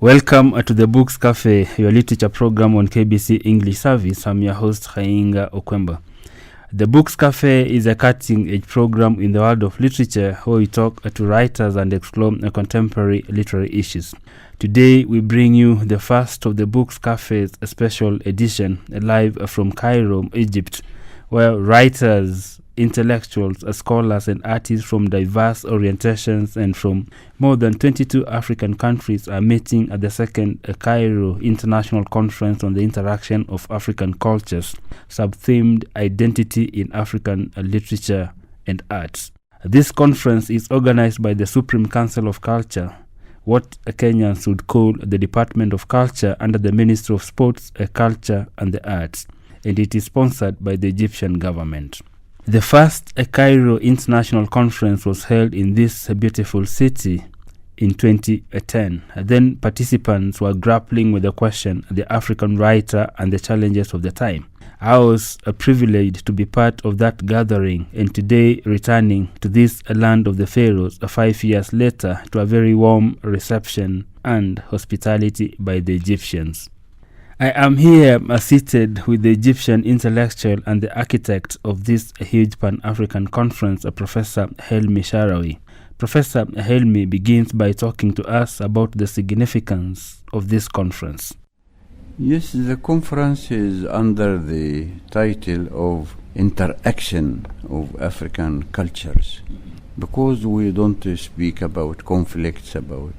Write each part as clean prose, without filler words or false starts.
Welcome to the Books Cafe, your literature program on KBC English Service. I'm your host, Khainga O'Okwemba. The Books Cafe is a cutting-edge program in the world of literature where we talk to writers and explore contemporary literary issues. Today, we bring you the first of the Books Cafe's special edition, live from Cairo, Egypt, where writers, intellectuals, scholars, and artists from diverse orientations and from more than 22 African countries are meeting at the Second Cairo International Conference on the Interaction of African Cultures, sub-themed Identity in African Literature and Arts. This conference is organized by the Supreme Council of Culture, what Kenyans would call the Department of Culture under the Ministry of Sports, Culture and the Arts, and it is sponsored by the Egyptian government. The first Cairo International Conference was held in this beautiful city in 2010. Then participants were grappling with the question, the African writer and the challenges of the time. I was privileged to be part of that gathering, and today returning to this land of the pharaohs 5 years later to a very warm reception and hospitality by the Egyptians. I am here seated with the Egyptian intellectual and the architect of this huge Pan-African conference, Professor Helmy Sharawy. Professor Helmy begins by talking to us about the significance of this conference. Yes, the conference is under the title of Interaction of African Cultures, because we don't speak about conflicts, about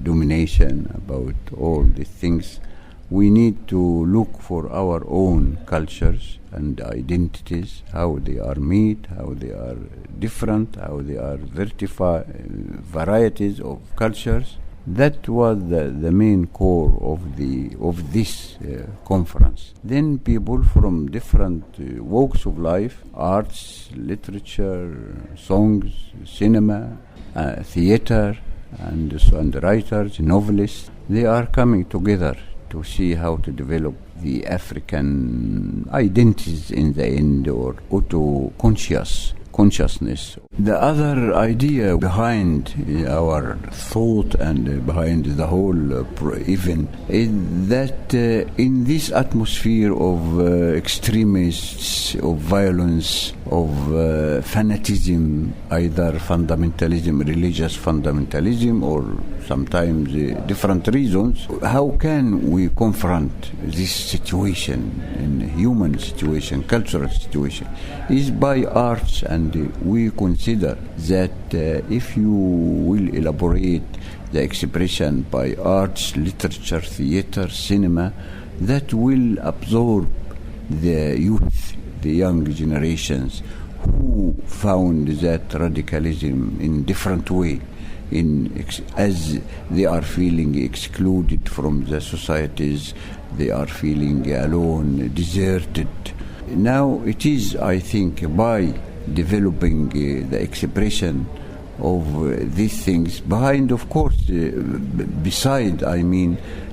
domination, about all these things. We need to look for our own cultures and identities, how they are made, how they are different, how they are varieties of cultures. That was the main core of this conference. Then people from different walks of life, arts, literature, songs, cinema, theater, and writers, novelists, they are coming together to see how to develop the African identities in the end, or consciousness. The other idea behind our thought and behind the whole event is that in this atmosphere of extremists, of violence, of fanatism, either fundamentalism, religious fundamentalism, or sometimes different reasons, how can we confront this situation, in human situation, cultural situation, is by arts. And we consider that if you will elaborate the expression by arts, literature, theater, cinema, that will absorb the youth, the young generations, who found that radicalism in different way, as they are feeling excluded from the societies, they are feeling alone, deserted. Now it is, I think, by developing the expression of these things behind, of course, beside,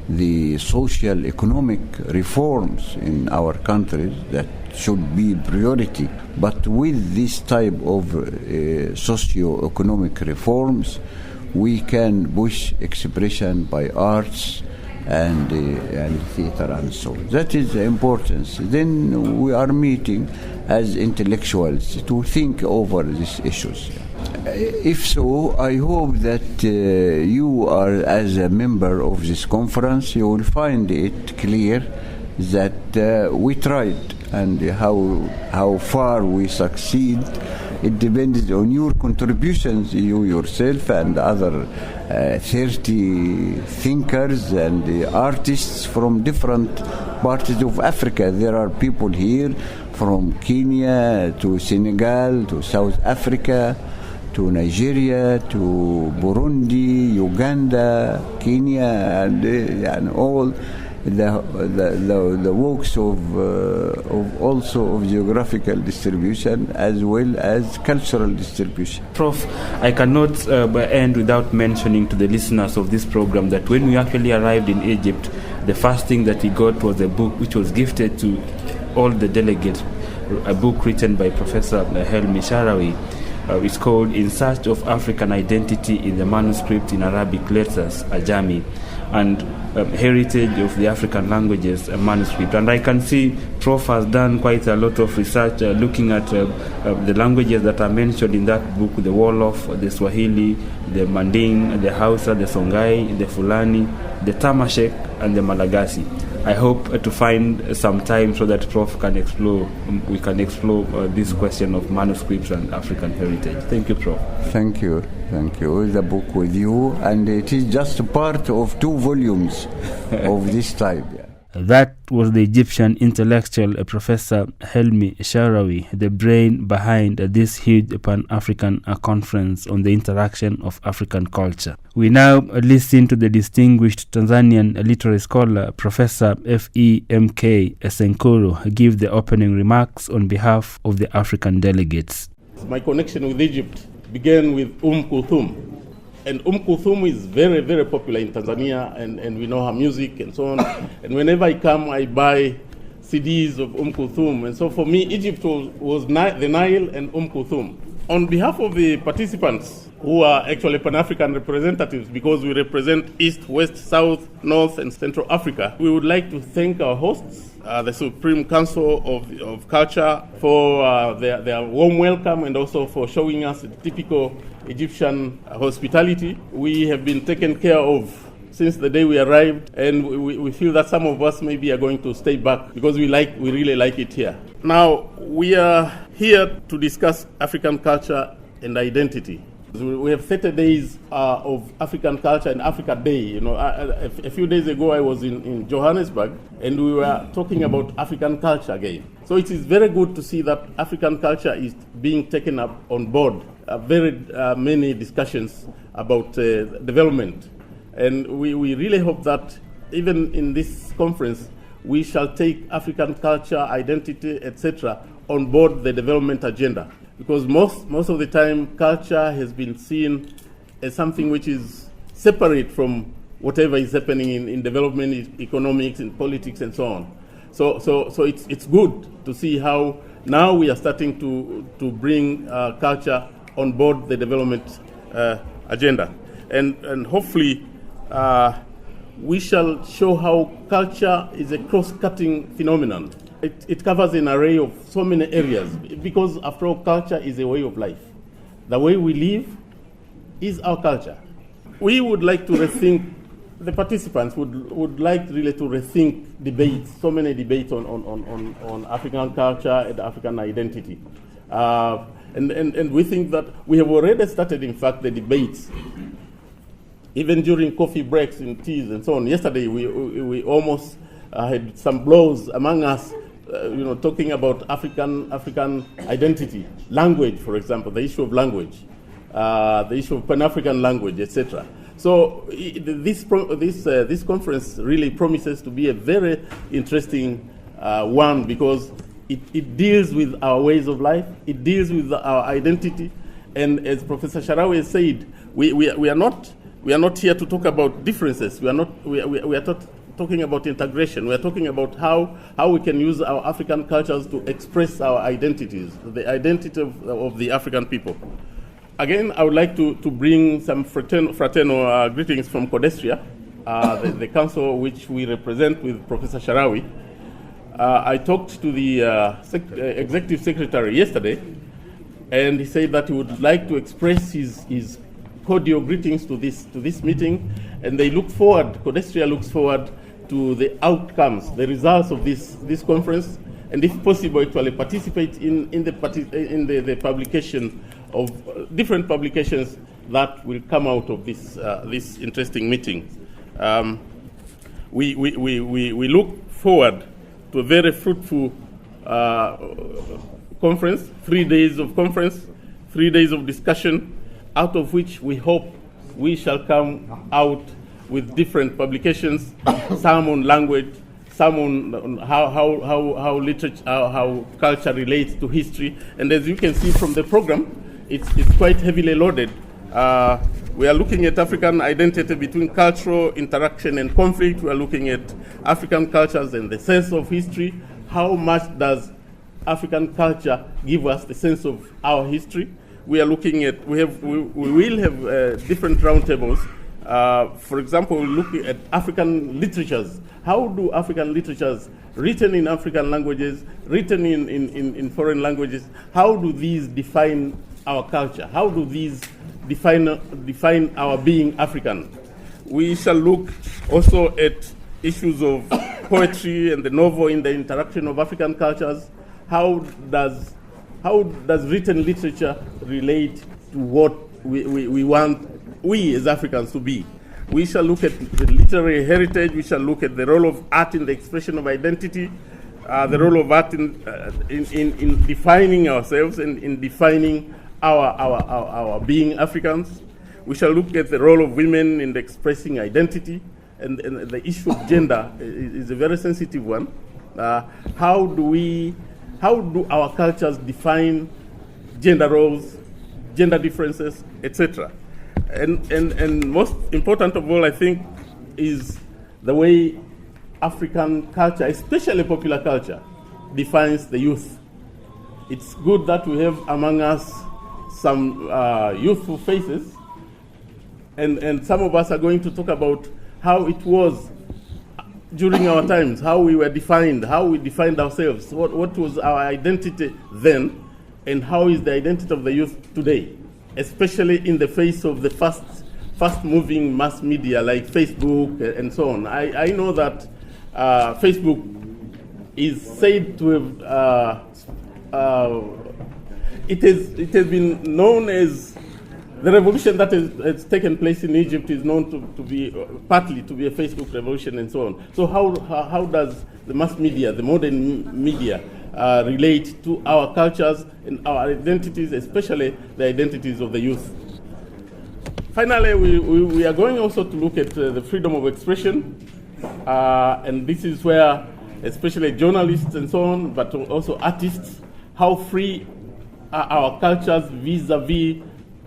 the social economic reforms in our countries that should be priority. But with this type of socio-economic reforms, we can push expression by arts and theater and so on. That is the importance. Then we are meeting as intellectuals to think over these issues. If so, I hope that you are, as a member of this conference, you will find it clear that we tried, and how far we succeed, it depends on your contributions, you yourself and other 30 thinkers and artists from different parts of Africa. There are people here from Kenya to Senegal to South Africa to Nigeria to Burundi, Uganda, Kenya, and all the works of also of geographical distribution as well as cultural distribution. Prof, I cannot end without mentioning to the listeners of this program that when we actually arrived in Egypt, the first thing that we got was a book which was gifted to all the delegates, a book written by Professor Helmy Sharawy. It's called In Search of African Identity in the Manuscript in Arabic Letters, Ajami, and heritage of the African languages manuscript. And I can see Prof has done quite a lot of research looking at the languages that are mentioned in that book: the Wolof, the Swahili, the Manding, the Hausa, the Songhai, the Fulani, the Tamashek, and the Malagasy. I hope to find some time so that Prof can explore. We can explore this question of manuscripts and African heritage. Thank you, Prof. Thank you. The book with you, and it is just part of 2 volumes of this type. That was the Egyptian intellectual Professor Helmy Sharawy, the brain behind this huge Pan-African conference on the interaction of African culture. We now listen to the distinguished Tanzanian literary scholar Professor F.E.M.K. Senkuru give the opening remarks on behalf of the African delegates. My connection with Egypt began with Kulthum. And Kulthum is very, very popular in Tanzania, and we know her music and so on. And whenever I come, I buy CDs of Kulthum. And so for me, Egypt was the Nile and Kulthum. On behalf of the participants, who are actually Pan-African representatives, because we represent East, West, South, North, and Central Africa, we would like to thank our hosts, the Supreme Council of Culture, for their warm welcome, and also for showing us the typical Egyptian hospitality. We have been taken care of since the day we arrived, and we feel that some of us maybe are going to stay back because we really like it here. Now, we are here to discuss African culture and identity. We have 30 days of African culture and Africa Day. A few days ago I was in Johannesburg, and we were talking about African culture again. So it is very good to see that African culture is being taken up on board. Very many discussions about development. And we really hope that even in this conference, we shall take African culture, identity, etc. on board the development agenda. Because most of the time, culture has been seen as something which is separate from whatever is happening in development, economics, and politics, and so on. So it's good to see how now we are starting to bring culture on board the development agenda. And hopefully we shall show how culture is a cross-cutting phenomenon. It covers an array of so many areas, because after all, culture is a way of life. The way we live is our culture. We would like to rethink, the participants would like really to rethink debates, so many debates on African culture and African identity. And we think that we have already started, in fact, the debates, even during coffee breaks and teas and so on. Yesterday, we almost had some blows among us, talking about African identity, language, for example, the issue of language, the issue of Pan-African language, etc. So this conference really promises to be a very interesting one, because it deals with our ways of life, it deals with our identity, and as Professor Sharawy has said, we are not here to talk about differences. We are talking about integration. We are talking about how we can use our African cultures to express our identities, the identity of the African people. Again, I would like to bring some fraternal greetings from Codestria, the council which we represent with Professor Sharawy. I talked to the executive secretary yesterday, and he said that he would like to express his cordial greetings to this meeting, and they look forward, Codestria looks forward to the outcomes, the results of this conference, and if possible, actually participate in the publication of different publications that will come out of this interesting meeting. We look forward to a very fruitful conference, 3 days of conference, 3 days of discussion, out of which we hope we shall come out with different publications, some on language, some on how literature, how culture relates to history. And as you can see from the program, it's quite heavily loaded. We are looking at African identity between cultural interaction and conflict. We are looking at African cultures and the sense of history. How much does African culture give us the sense of our history? We are looking at, we will have different roundtables For example, we look at African literatures. How do African literatures written in African languages, written in foreign languages, how do these define our culture? How do these define our being African? We shall look also at issues of poetry and the novel in the interaction of African cultures. How does written literature relate to what we want we as Africans to be? We shall look at the literary heritage. We shall look at the role of art in the expression of identity, the role of art in defining ourselves and in defining our being Africans. We shall look at the role of women in expressing identity, and the issue of gender is a very sensitive one. How do our cultures define gender roles, gender differences, etc.? And most important of all, I think, is the way African culture, especially popular culture, defines the youth. It's good that we have among us some youthful faces, and some of us are going to talk about how it was during our times, how we were defined, how we defined ourselves, what was our identity then, and how is the identity of the youth today, especially in the face of the fast-moving mass media like Facebook and so on. I know that Facebook is said to have, it has been known as the revolution that has taken place in Egypt is known to be partly to be a Facebook revolution and so on. So how does the mass media, the modern media, relate to our cultures and our identities, especially the identities of the youth? Finally, we are going also to look at the freedom of expression, and this is where especially journalists and so on, but also artists, how free are our cultures vis-a-vis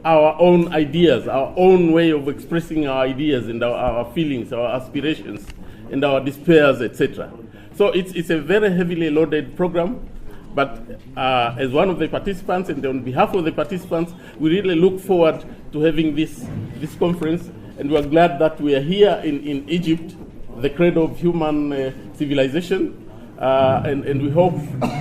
our own ideas, our own way of expressing our ideas and our feelings, our aspirations, and our despairs, etc. So it's a very heavily loaded program, but as one of the participants and on behalf of the participants, we really look forward to having this conference, and we are glad that we are here in Egypt, the cradle of human civilization, and we hope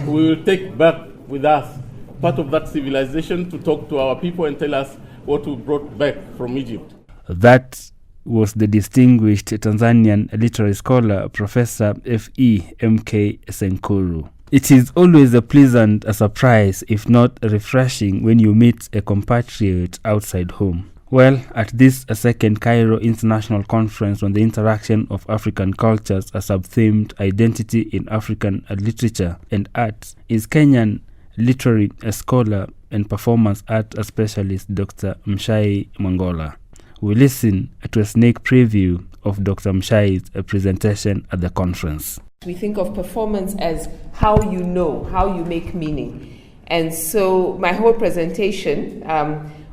we will take back with us part of that civilization to talk to our people and tell us what we brought back from Egypt. That was the distinguished Tanzanian literary scholar, Professor F.E.M.K. Senkuru. It is always a pleasant surprise, if not refreshing, when you meet a compatriot outside home. Well, at this Second Cairo International Conference on the Interaction of African Cultures, a sub-themed Identity in African Literature and Art, is Kenyan literary scholar and performance art specialist Dr. Mshai Mangola. We listen to a sneak preview of Dr. Mshai's presentation at the conference. We think of performance as how you know, how you make meaning. And so my whole presentation,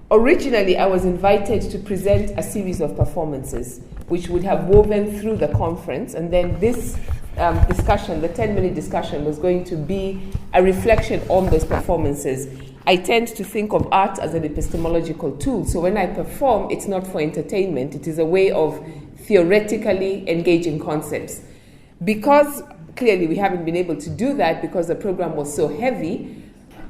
originally I was invited to present a series of performances which would have woven through the conference, and then this discussion, the 10-minute discussion, was going to be a reflection on those performances. I tend to think of art as an epistemological tool, so when I perform, it's not for entertainment, it is a way of theoretically engaging concepts. Because clearly we haven't been able to do that because the program was so heavy,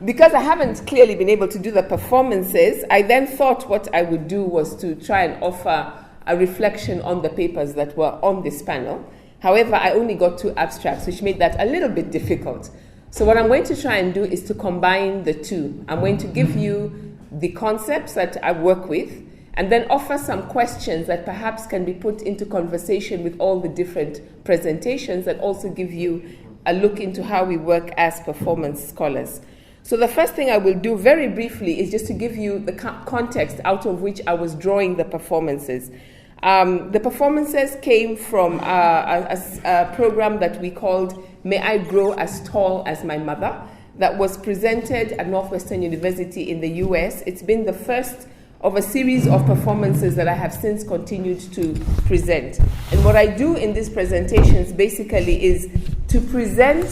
because I haven't clearly been able to do the performances, I then thought what I would do was to try and offer a reflection on the papers that were on this panel. However, I only got 2 abstracts, which made that a little bit difficult. So what I'm going to try and do is to combine the two. I'm going to give you the concepts that I work with, and then offer some questions that perhaps can be put into conversation with all the different presentations that also give you a look into how we work as performance scholars. So the first thing I will do very briefly is just to give you the context out of which I was drawing the performances. The performances came from a program that we called May I Grow as Tall as My Mother, that was presented at Northwestern University in the US. It's been the first of a series of performances that I have since continued to present. And what I do in these presentations basically is to present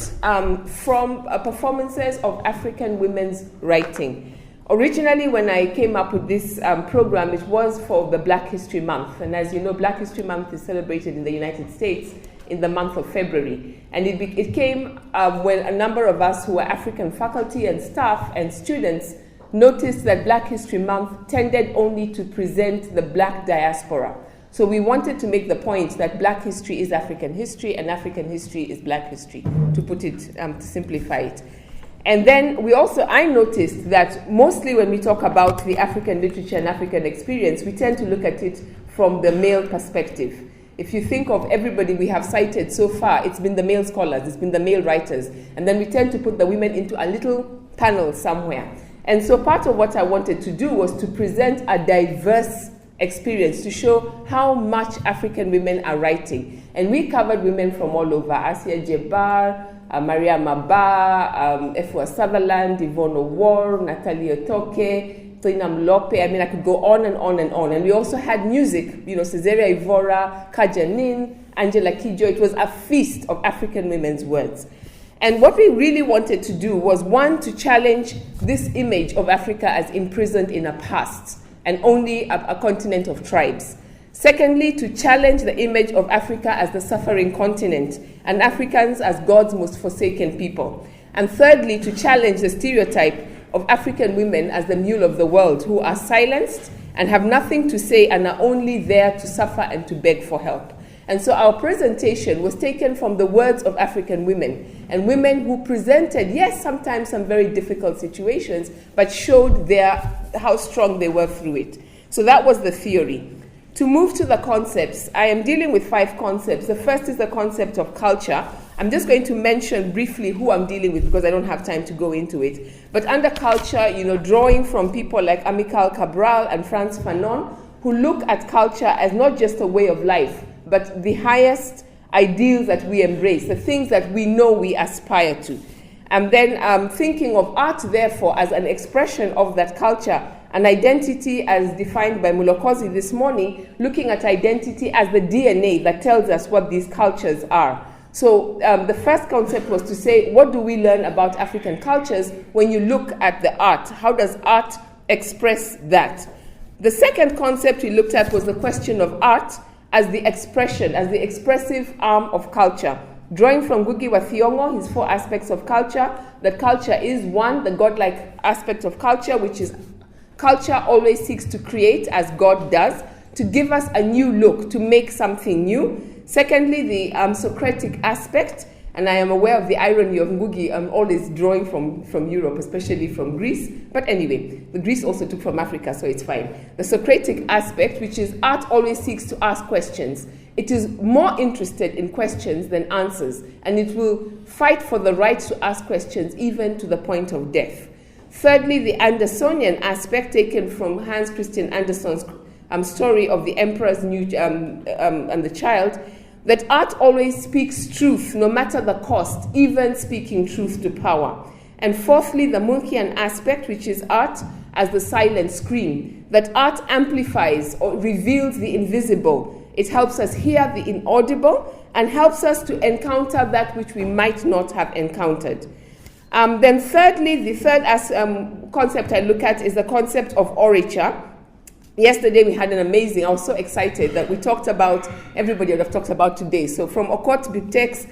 from performances of African women's writing. Originally, when I came up with this program, it was for the Black History Month. And as you know, Black History Month is celebrated in the United States in the month of February. And it came when a number of us who were African faculty and staff and students noticed that Black History Month tended only to present the Black diaspora. So we wanted to make the point that Black history is African history and African history is Black history, to put it, to simplify it. And then I noticed that mostly when we talk about the African literature and African experience, we tend to look at it from the male perspective. If you think of everybody we have cited so far, it's been the male scholars, it's been the male writers, and then we tend to put the women into a little panel somewhere. And so part of what I wanted to do was to present a diverse experience to show how much African women are writing. And we covered women from all over: Asia Jebar, Maria Maba, Efua Sutherland, Yvonne O'War, Natalie Otoke, Toinam Lope. I mean, I could go on and on and on. And we also had music, Cesaria Ivora, Kajanin, Angela Kidjo. It was a feast of African women's words. And what we really wanted to do was, one, to challenge this image of Africa as imprisoned in a past and only a continent of tribes. Secondly, to challenge the image of Africa as the suffering continent and Africans as God's most forsaken people. And thirdly, to challenge the stereotype of African women as the mule of the world, who are silenced and have nothing to say and are only there to suffer and to beg for help. And so our presentation was taken from the words of African women, and women who presented, yes, sometimes some very difficult situations, but showed how strong they were through it. So that was the theory. To move to the concepts, I am dealing with 5 concepts. The first is the concept of culture. I'm just going to mention briefly who I'm dealing with because I don't have time to go into it. But under culture, drawing from people like Amical Cabral and Frantz Fanon, who look at culture as not just a way of life, but the highest ideals that we embrace, the things that we know we aspire to. And then thinking of art, therefore, as an expression of that culture, an identity as defined by Mulokozi this morning, looking at identity as the DNA that tells us what these cultures are. So the first concept was to say, what do we learn about African cultures when you look at the art? How does art express that? The second concept we looked at was the question of art as the expression, as the expressive arm of culture. Drawing from Ngugi wa Thiong'o, his 4 aspects of culture, that culture is, 1, the godlike aspect of culture, which is culture always seeks to create as God does, to give us a new look, to make something new. Secondly, the Socratic aspect, and I am aware of the irony of Ngugi always drawing from Europe, especially from Greece. But anyway, the Greece also took from Africa, so it's fine. The Socratic aspect, which is art always seeks to ask questions. It is more interested in questions than answers, and it will fight for the right to ask questions even to the point of death. Thirdly, the Andersonian aspect, taken from Hans Christian Andersen's story of the Emperor's New and the Child, that art always speaks truth, no matter the cost, even speaking truth to power. And fourthly, the Munchian aspect, which is art as the silent scream, that art amplifies or reveals the invisible. It helps us hear the inaudible and helps us to encounter that which we might not have encountered. Then thirdly, the third concept I look at is the concept of orature. Yesterday we had I was so excited that we talked about, everybody would have talked about today. So from Okot Biptek's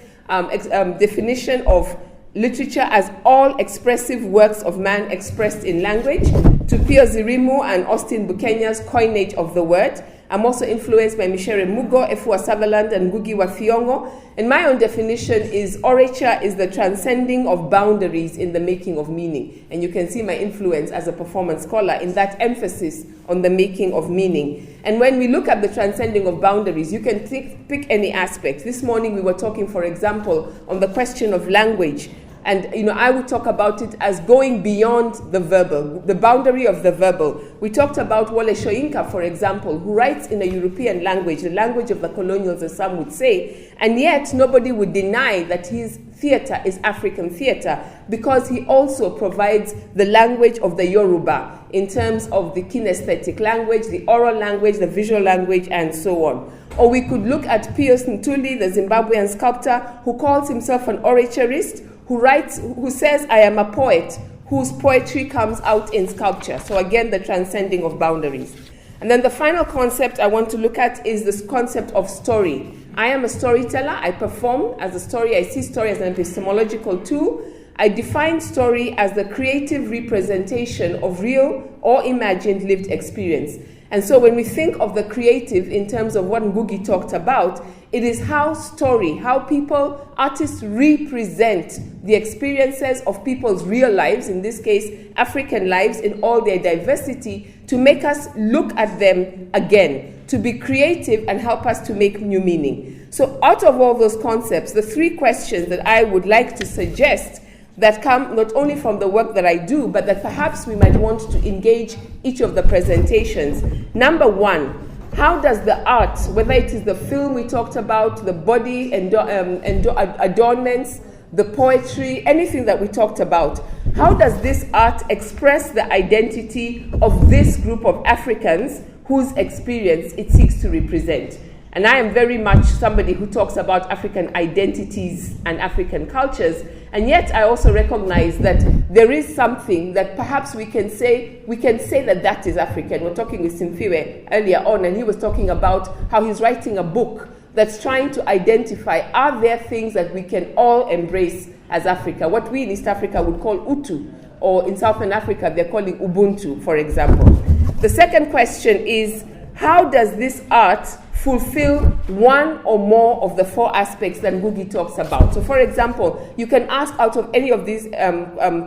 definition of literature as all expressive works of man expressed in language, to Pio Zirimu and Austin Bukenya's coinage of the word. I'm also influenced by Michere Mugo, Efua Sutherland, and Ngugi wa Thiong'o. And my own definition is orature is the transcending of boundaries in the making of meaning. And you can see my influence as a performance scholar in that emphasis on the making of meaning. And when we look at the transcending of boundaries, you can pick any aspect. This morning we were talking, for example, on the question of language. And I would talk about it as going beyond the verbal, the boundary of the verbal. We talked about Wole Soyinka, for example, who writes in a European language, the language of the colonials, as some would say, and yet nobody would deny that his theater is African theater because he also provides the language of the Yoruba in terms of the kinesthetic language, the oral language, the visual language, and so on. Or we could look at Pius Ntuli, the Zimbabwean sculptor, who calls himself an oratorist, who says, I am a poet whose poetry comes out in sculpture. So again, the transcending of boundaries. And then the final concept I want to look at is this concept of story. I am a storyteller. I perform as a story. I see story as an epistemological tool. I define story as the creative representation of real or imagined lived experience. And so when we think of the creative in terms of what Ngugi talked about, it is how story, how people, artists represent the experiences of people's real lives, in this case, African lives in all their diversity, to make us look at them again, to be creative and help us to make new meaning. So out of all those concepts, the three questions that I would like to suggest that come not only from the work that I do, but that perhaps we might want to engage each of the presentations. Number one, how does the art, whether it is the film we talked about, the body adornments, the poetry, anything that we talked about, how does this art express the identity of this group of Africans whose experience it seeks to represent? And I am very much somebody who talks about African identities and African cultures, and yet I also recognize that there is something that perhaps we can say that that is African. We're talking with Simfiwe earlier on, and he was talking about how he's writing a book that's trying to identify, are there things that we can all embrace as Africa? What we in East Africa would call Utu, or in Southern Africa they're calling Ubuntu, for example. The second question is, how does this art fulfill one or more of the four aspects that Ngugi talks about? So for example, you can ask out of any of these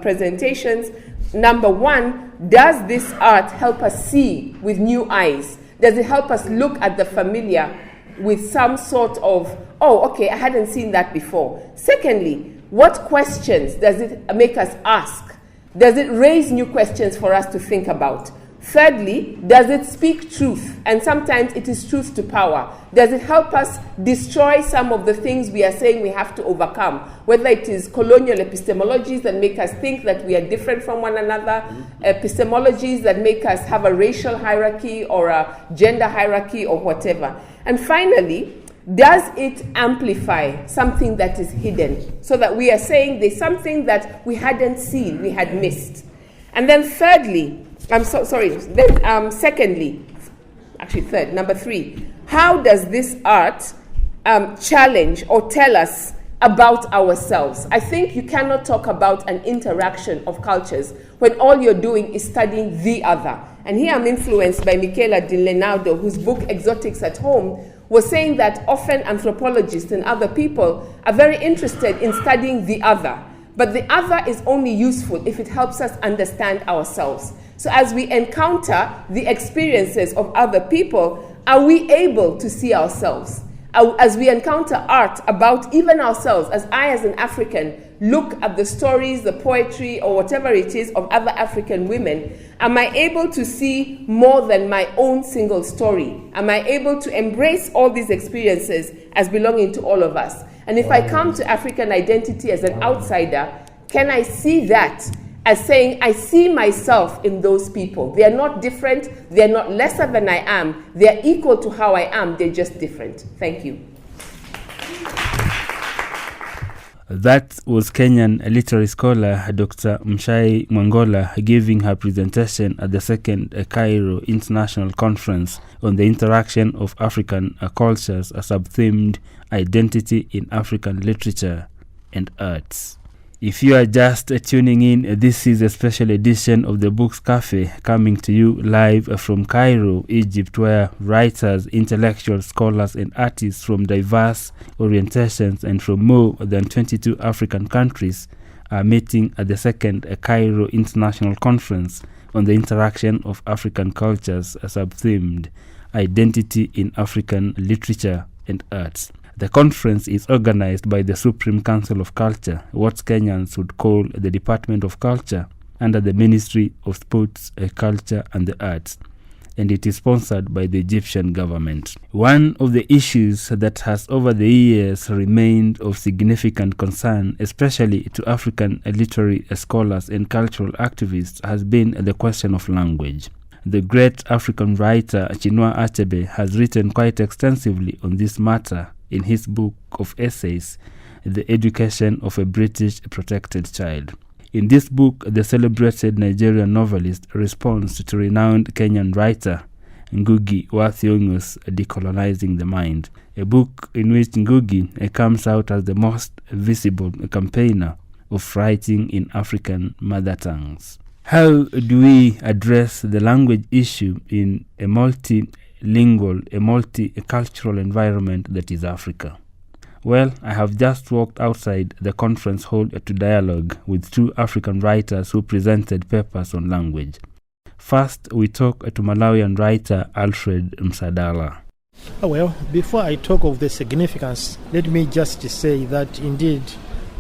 presentations, number one, does this art help us see with new eyes? Does it help us look at the familiar with some sort of, oh, okay, I hadn't seen that before? Secondly, what questions does it make us ask? Does it raise new questions for us to think about? Thirdly, does it speak truth? And sometimes it is truth to power. Does it help us destroy some of the things we are saying we have to overcome? Whether it is colonial epistemologies that make us think that we are different from one another, epistemologies that make us have a racial hierarchy or a gender hierarchy or whatever. And finally, does it amplify something that is hidden? So that we are saying there's something that we hadn't seen, we had missed. And then thirdly, secondly, actually third, number three, how does this art challenge or tell us about ourselves? I think you cannot talk about an interaction of cultures when all you're doing is studying the other. And here I'm influenced by Michela Di Leonardo, whose book Exotics at Home was saying that often anthropologists and other people are very interested in studying the other. But the other is only useful if it helps us understand ourselves. So as we encounter the experiences of other people, are we able to see ourselves? As we encounter art about even ourselves, as I as an African look at the stories, the poetry, or whatever it is of other African women, am I able to see more than my own single story? Am I able to embrace all these experiences as belonging to all of us? And if I come to African identity as an outsider, can I see that as saying, I see myself in those people? They are not different. They are not lesser than I am. They are equal to how I am. They're just different. Thank you. That was Kenyan literary scholar Dr. Mshai Mwangola giving her presentation at the Second Cairo International Conference on the interaction of African cultures, a sub-themed identity in African literature and arts. If you are just tuning in, this is a special edition of the Books Cafe coming to you live from Cairo, Egypt, where writers, intellectuals, scholars, and artists from diverse orientations and from more than 22 African countries are meeting at the Second Cairo International Conference on the interaction of African cultures, a sub-themed identity in African literature and arts. The conference is organized by the Supreme Council of Culture, what Kenyans would call the Department of Culture, under the Ministry of Sports, Culture and the Arts, and it is sponsored by the Egyptian government. One of the issues that has over the years remained of significant concern, especially to African literary scholars and cultural activists, has been the question of language. The great African writer Chinua Achebe has written quite extensively on this matter in his book of essays, The Education of a British Protected Child. In this book, the celebrated Nigerian novelist responds to renowned Kenyan writer Ngugi wa Thiong'o's Decolonizing the Mind, a book in which Ngugi comes out as the most visible campaigner of writing in African mother tongues. How do we address the language issue in a multilingual, a multicultural environment that is Africa? Well, I have just walked outside the conference hall to dialogue with two African writers who presented papers on language. First, we talk to Malawian writer Alfred Msadala. Well, before I talk of the significance, let me just say that indeed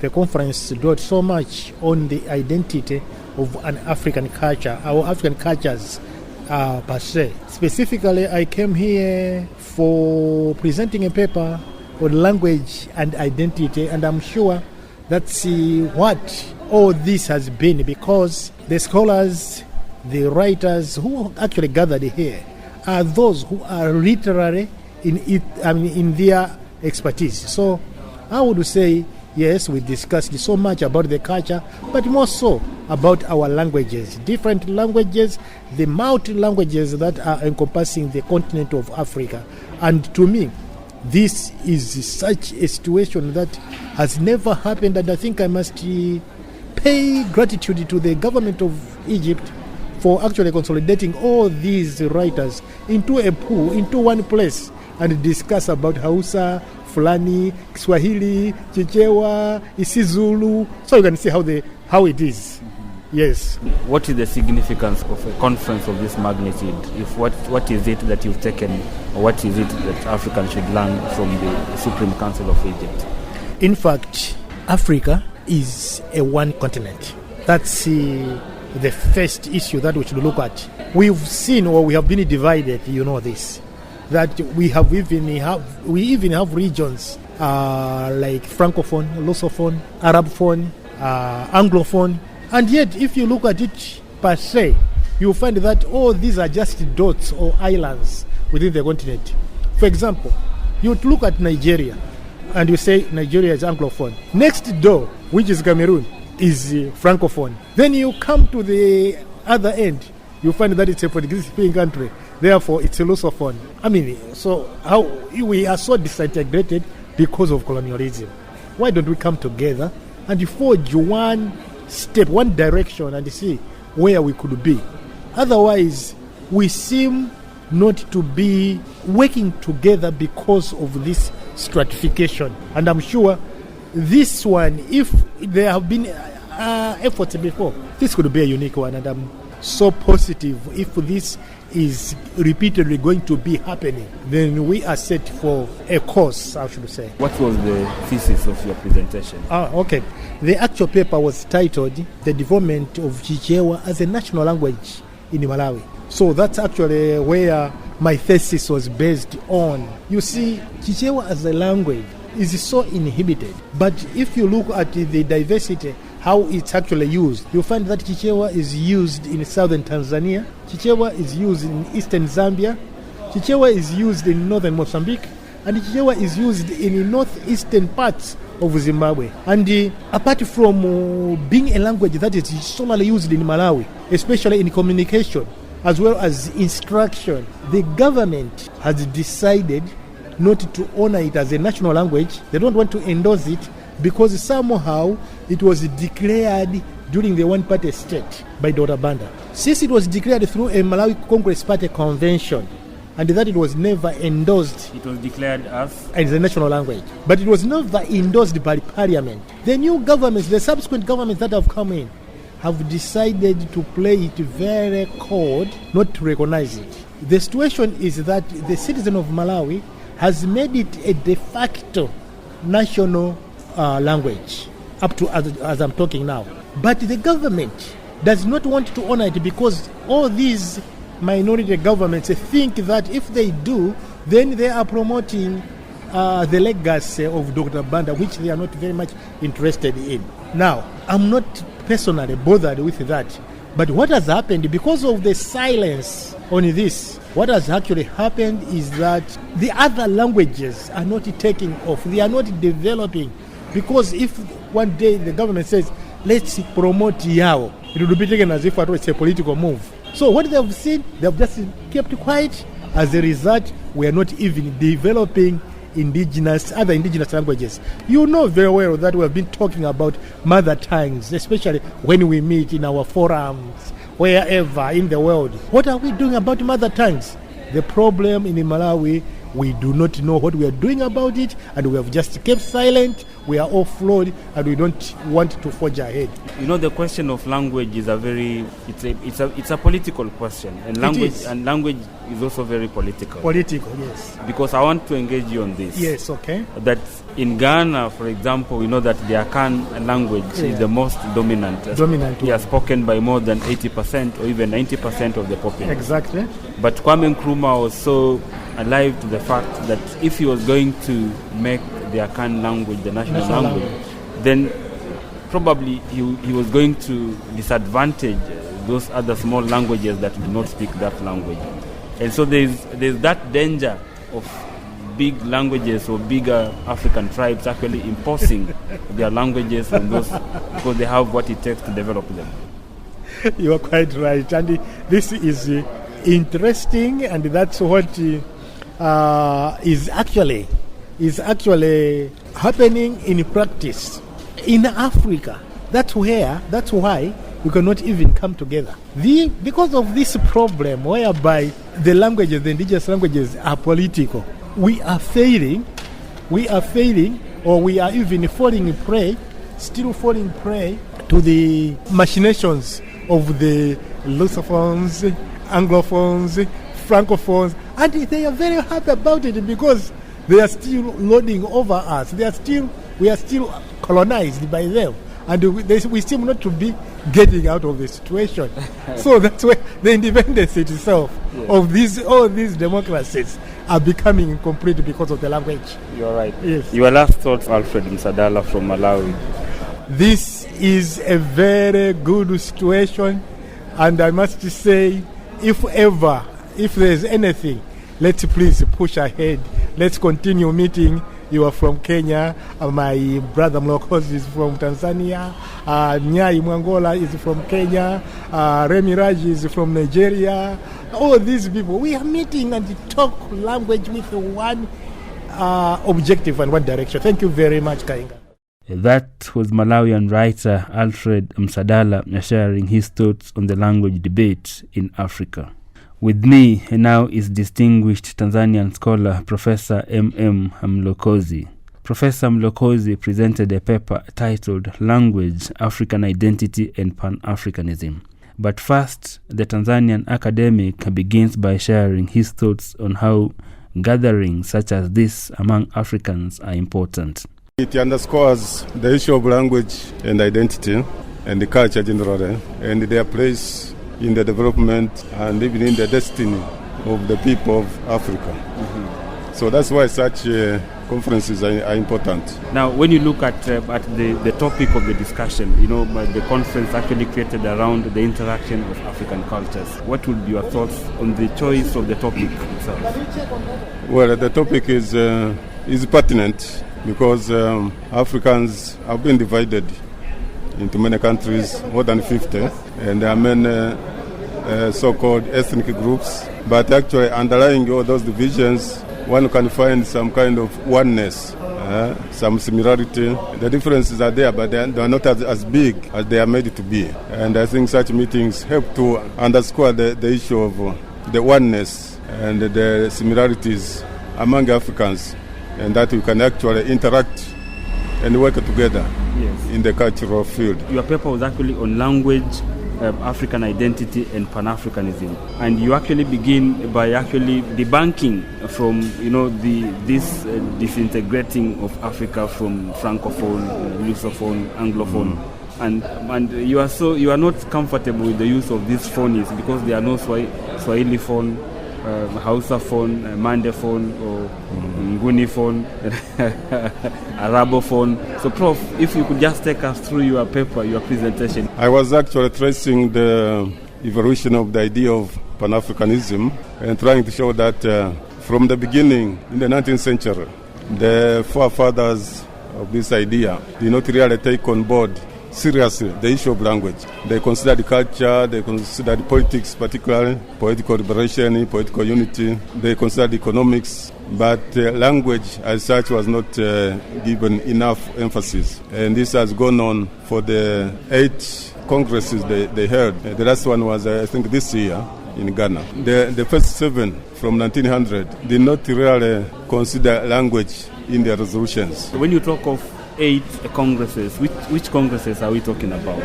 the conference dwelt so much on the identity of an African culture, our African cultures per se. Specifically, I came here for presenting a paper on language and identity, and I'm sure that's what all this has been, because the scholars, the writers who actually gathered here are those who are literary in their expertise. So I would say, yes, we discussed so much about the culture, but more so about our languages, different languages, the multi-languages that are encompassing the continent of Africa. And to me, this is such a situation that has never happened, and I think I must pay gratitude to the government of Egypt for actually consolidating all these writers into a pool, into one place, and discuss about Hausa, Fulani, Swahili, Chichewa, Isizulu. So you can see how it is. Yes. What is the significance of a conference of this magnitude? What is it that you've taken, or what is it that Africans should learn from the Supreme Council of Egypt? In fact, Africa is a one continent. That's the first issue that we should look at. We've seen, or we have been divided, you know this, that we even have regions like Francophone, Lusophone, Arabophone, Anglophone. And yet, if you look at it per se, you'll find that all these are just dots or islands within the continent. For example, you look at Nigeria, and you say Nigeria is Anglophone. Next door, which is Cameroon, is Francophone. Then you come to the other end, you find that it's a Portuguese-speaking country. Therefore, it's a Lusophone. So how we are so disintegrated because of colonialism. Why don't we come together and forge one step, one direction, and see where we could be? Otherwise, we seem not to be working together because of this stratification. And I'm sure this one, if there have been efforts before, this could be a unique one. And I'm so positive if this is repeatedly going to be happening, then we are set for a course, I should say. What was the thesis of your presentation? Okay. The actual paper was titled The Development of Chichewa as a National Language in Malawi. So that's actually where my thesis was based on. You see, Chichewa as a language is so inhibited, but if you look at the diversity, how it's actually used, you'll find that Chichewa is used in southern Tanzania, Chichewa is used in eastern Zambia, Chichewa is used in northern Mozambique, and Chichewa is used in northeastern parts of Zimbabwe. And apart from being a language that is solely used in Malawi, especially in communication as well as instruction, the government has decided not to honor it as a national language. They don't want to endorse it because somehow it was declared during the one-party state by Dr. Banda. Since it was declared through a Malawi Congress Party convention, and that it was never endorsed. It was declared as let's promote Yao. It would be taken as if it's a political move. So what they have seen, they have just kept quiet. As a result, we are not even developing other indigenous languages. You know very well that we have been talking about mother tongues, especially when we meet in our forums, wherever in the world. What are we doing about mother tongues? The problem in Malawi, we do not know what we are doing about it, and we have just kept silent. We are offload, and we don't want to forge ahead. You know, the question of language is it's a political question, and language is also very political. Political, yes. Because I want to engage you on this. Yes, okay. That in Ghana, for example, we know that the Akan language is the most dominant. Yes, spoken by more than 80% or even 90% of the population. Exactly. But Kwame Nkrumah was so alive to the fact that if he was going to make the Akan language the national language, then probably he was going to disadvantage those other small languages that do not speak that language. And so there's that danger of big languages or bigger African tribes actually imposing their languages on those because they have what it takes to develop them. You are quite right, and this is interesting, and that's what is actually happening in practice in Africa. That's why we cannot even come together. Because of this problem whereby the indigenous languages are political, we are failing, or we are even falling prey to the machinations of the Lusophones, Anglophones, Francophones, and they are very happy about it because they are still lording over us. We are still colonized by them, and we seem not to be getting out of the situation. So that's where the independence itself of all these democracies are becoming incomplete because of the language. You're right. Yes. Your last thoughts, Alfred Msadala from Malawi. This is a very good situation, and I must say, if there's anything, let's please push ahead. Let's continue meeting. You are from Kenya. My brother Mlokozi is from Tanzania. Nyai Mwangola is from Kenya. Remy Raj is from Nigeria. All these people, we are meeting and talk language with one objective and one direction. Thank you very much, Khainga. That was Malawian writer Alfred Msadala sharing his thoughts on the language debate in Africa. With me now is distinguished Tanzanian scholar Professor M.M. Mlokozi. Professor Mlokozi presented a paper titled Language, African Identity and Pan-Africanism. But first, the Tanzanian academic begins by sharing his thoughts on how gatherings such as this among Africans are important. It underscores the issue of language and identity and the culture generally, and their place in the development and even in the destiny of the people of Africa. Mm-hmm. So that's why such conferences are important. Now, when you look at the topic of the discussion, the conference actually created around the interaction of African cultures. What would be your thoughts on the choice of the topic itself? Well, the topic is pertinent because Africans have been divided into many countries, more than 50, and there are many so-called ethnic groups. But actually, underlying all those divisions, one can find some kind of oneness, some similarity. The differences are there, but they are not as big as they are made to be. And I think such meetings help to underscore the issue of the oneness and the similarities among Africans, and that we can actually interact and work together in the cultural field. Your paper was actually on language, African identity and Pan-Africanism, and you actually begin by actually debunking from this disintegrating of Africa from Francophone, Lusophone, Anglophone, and you are not comfortable with the use of these phonies because there are no Swahili phone, Hausa phone, Mande phone, or Nguni phone, Arabo phone. So, Prof, if you could just take us through your paper, your presentation. I was actually tracing the evolution of the idea of Pan-Africanism and trying to show that from the beginning, in the 19th century, the forefathers of this idea did not really take on board seriously the issue of language. They considered culture, they considered politics, particularly political liberation, political unity. They considered economics, but language as such was not given enough emphasis. And this has gone on for the 8 congresses they held. The last one was, I think, this year in Ghana. The first 7 from 1900 did not really consider language in their resolutions. When you talk of 8 congresses, which congresses are we talking about?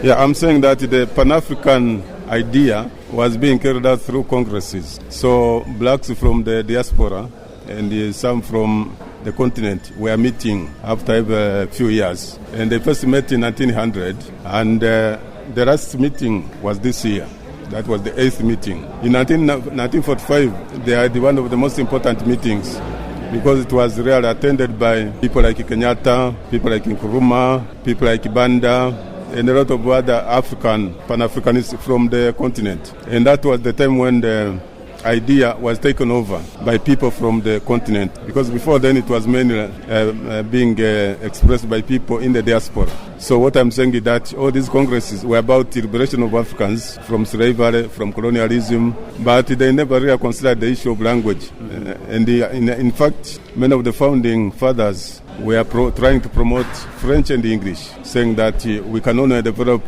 Yeah, I'm saying that the Pan-African idea was being carried out through congresses. So blacks from the diaspora and some from the continent were meeting after a few years. And they first met in 1900, and the last meeting was this year. That was the 8th meeting. In 1945, they had one of the most important meetings because it was really attended by people like Kenyatta, people like Nkrumah, people like Banda, and a lot of other African, Pan-Africanists from the continent. And that was the time when the idea was taken over by people from the continent, because before then it was mainly being expressed by people in the diaspora. So what I'm saying is that all these congresses were about the liberation of Africans from slavery, from colonialism, but they never really considered the issue of language. In fact, many of the founding fathers were trying to promote French and English, saying that we can only develop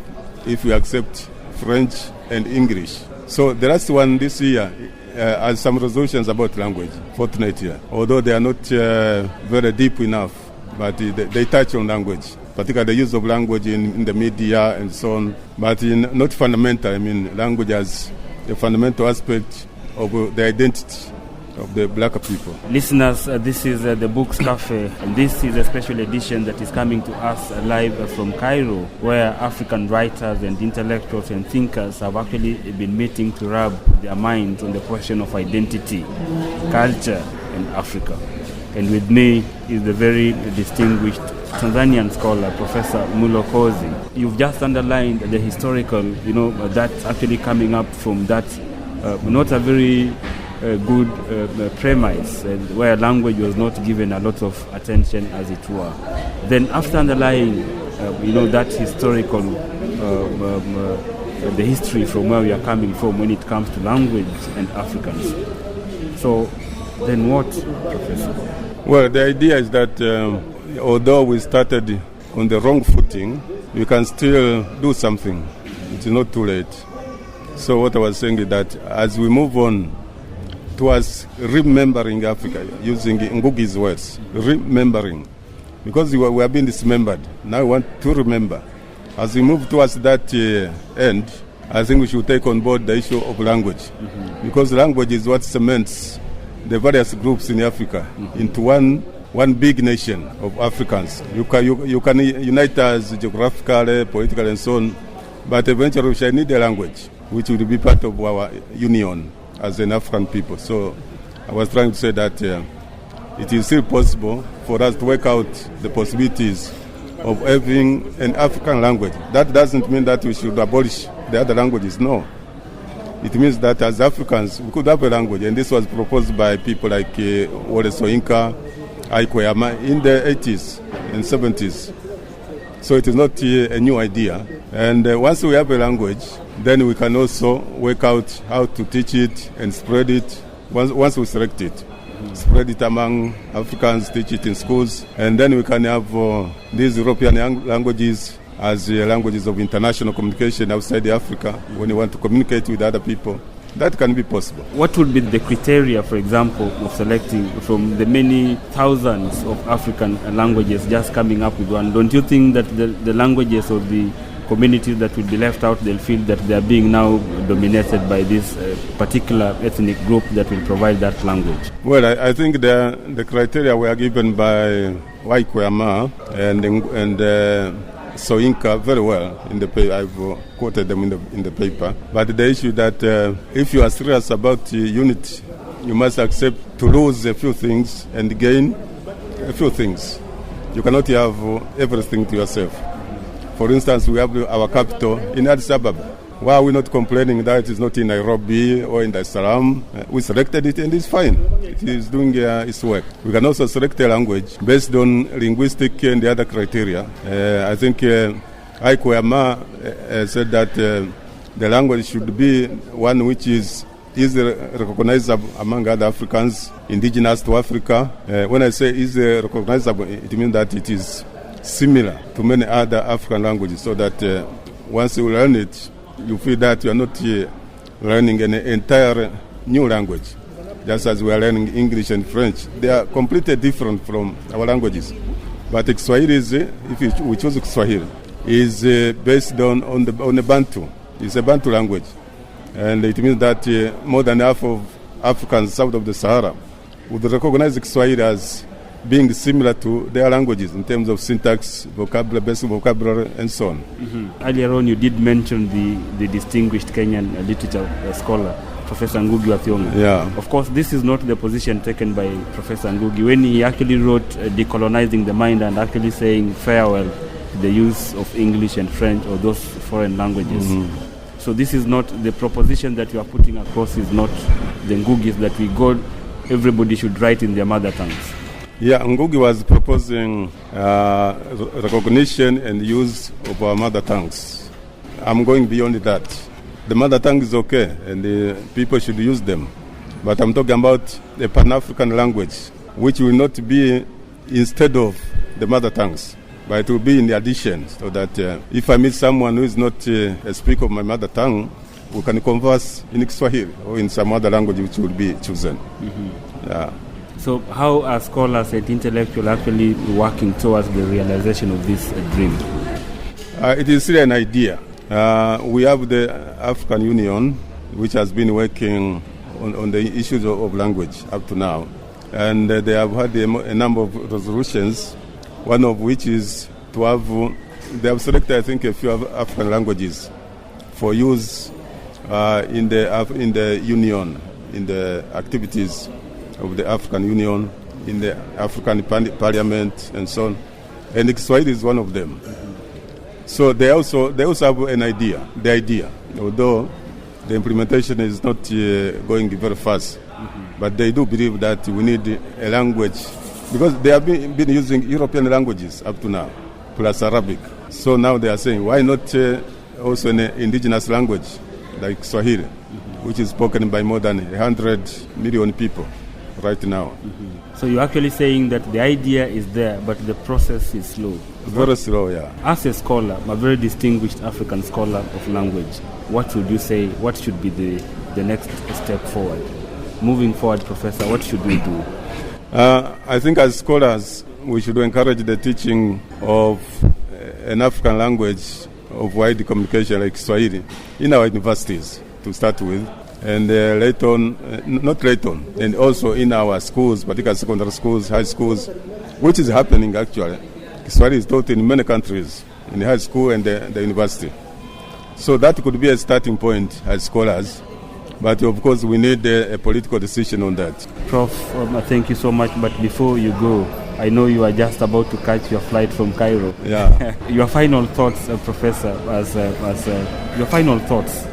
if we accept French and English. So the last one this year has some resolutions about language, fortunately, although they are not very deep enough, but they touch on language, particularly the use of language in the media and so on, but not fundamental. I mean, language as a fundamental aspect of the identity of the black people. Listeners, this is the Books Cafe, and this is a special edition that is coming to us live from Cairo, where African writers and intellectuals and thinkers have actually been meeting to rub their minds on the question of identity, culture, and Africa. And with me is the very distinguished Tanzanian scholar, Professor Mulokozi. You've just underlined the historical, that's actually coming up from that, not a very good premise, where language was not given a lot of attention, as it were. Then after underlying, that historical, the history from where we are coming from when it comes to language and Africans. So then what, Professor? Well, the idea is that although we started on the wrong footing, we can still do something. It is not too late. So what I was saying is that as we move on towards remembering Africa, using Ngugi's words, remembering, because we have been dismembered. Now we want to remember. As we move towards that end, I think we should take on board the issue of language, because language is what cements the various groups in Africa into one big nation of Africans. You can unite us geographically, politically, and so on, but eventually we shall need a language which will be part of our union as an African people. So I was trying to say that it is still possible for us to work out the possibilities of having an African language. That doesn't mean that we should abolish the other languages, no. It means that as Africans, we could have a language, and this was proposed by people like Wole Soyinka, O'Okwemba in the 80s and 70s. So it is not a new idea. And once we have a language, then we can also work out how to teach it and spread it. Once we select it, spread it among Africans, teach it in schools, and then we can have these European languages as languages of international communication outside Africa when you want to communicate with other people. That can be possible. What would be the criteria, for example, of selecting from the many thousands of African languages just coming up with one? Don't you think that the languages of the communities that will be left out, they'll feel that they are being now dominated by this particular ethnic group that will provide that language? Well, I think the criteria were given by O'Okwemba and Soyinka very well in the paper. I've quoted them in the paper. But the issue that if you are serious about unity, you must accept to lose a few things and gain a few things. You cannot have everything to yourself. For instance, we have our capital in Addis Ababa. Why are we not complaining that it is not in Nairobi or in Dar es Salaam? We selected it and it's fine. It is doing its work. We can also select a language based on linguistic and the other criteria. I think O'Okwemba said that the language should be one which is recognizable among other Africans, indigenous to Africa. When I say is recognizable, it means that it is similar to many other African languages, so that once you learn it, you feel that you are not learning an entire new language, just as we are learning English and French. They are completely different from our languages. But Kiswahili is, if we choose Kiswahili, is based on the Bantu. It's a Bantu language. And it means that more than half of Africans south of the Sahara would recognize Kiswahili as being similar to their languages in terms of syntax, vocabulary, basic vocabulary, and so on. Mm-hmm. Earlier on, you did mention the distinguished Kenyan literature scholar, Professor Ngugi wa Thiong'o. Yeah. Of course, this is not the position taken by Professor Ngugi when he actually wrote Decolonizing the Mind and actually saying farewell to the use of English and French or those foreign languages. Mm-hmm. So this is not the proposition that you are putting across, is not the Ngugis that everybody should write in their mother tongues. Yeah, Ngugi was proposing recognition and use of our mother tongues. I'm going beyond that. The mother tongue is okay, and people should use them. But I'm talking about a Pan-African language, which will not be instead of the mother tongues, but it will be in addition, so that if I meet someone who is not a speaker of my mother tongue, we can converse in Kiswahili or in some other language which will be chosen. Mm-hmm. Yeah. So how are scholars and intellectuals actually working towards the realization of this dream? It is still an idea. We have the African Union, which has been working on the issues of language up to now. And they have had a number of resolutions, one of which is to have, they have selected, I think, a few African languages for use in the Union, in the activities of the African Union, in the African Parliament, and so on. And Kiswahili is one of them. Mm-hmm. So they also have an idea, although the implementation is not going very fast. Mm-hmm. But they do believe that we need a language, because they have been using European languages up to now, plus Arabic. So now they are saying, why not also an indigenous language like Swahili, mm-hmm. which is spoken by more than 100 million people right now. Mm-hmm. So you're actually saying that the idea is there, but the process is slow. Very slow, yeah. As a scholar, a very distinguished African scholar of language, what would you say, what should be the next step forward? Moving forward, Professor, what should we do? I think as scholars, we should encourage the teaching of an African language of wide communication like Swahili in our universities to start with. And later on, and also in our schools, particularly secondary schools, high schools, which is happening actually. Swahili is taught in many countries, in high school and the university. So that could be a starting point as scholars. But of course, we need a political decision on that. Prof, thank you so much. But before you go, I know you are just about to catch your flight from Cairo. Yeah. Your final thoughts, Professor, your final thoughts.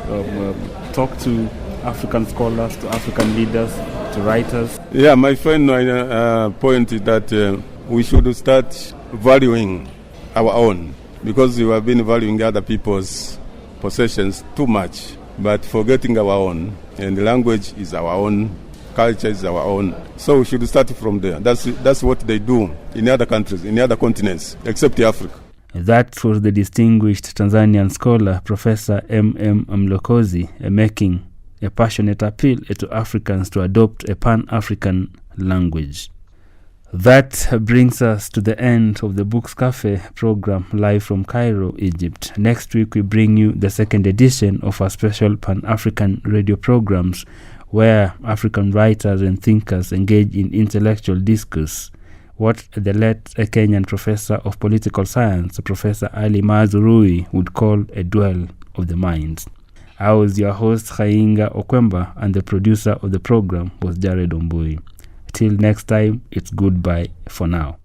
Talk to African scholars, to African leaders, to writers. Yeah, my final point is that we should start valuing our own, because we have been valuing other people's possessions too much, but forgetting our own. And the language is our own, culture is our own. So we should start from there. That's what they do in other countries, in other continents, except Africa. That was the distinguished Tanzanian scholar, Professor M.M. Mlokozi, making a passionate appeal to Africans to adopt a Pan-African language. That brings us to the end of the Books Cafe program live from Cairo, Egypt. Next week we bring you the second edition of our special Pan-African radio programs, where African writers and thinkers engage in intellectual discourse. What the late Kenyan professor of political science, Professor Ali Mazurui, would call a duel of the minds. I was your host, Khainga O'Okwemba, and the producer of the program was Jared Ombui. Till next time, it's goodbye for now.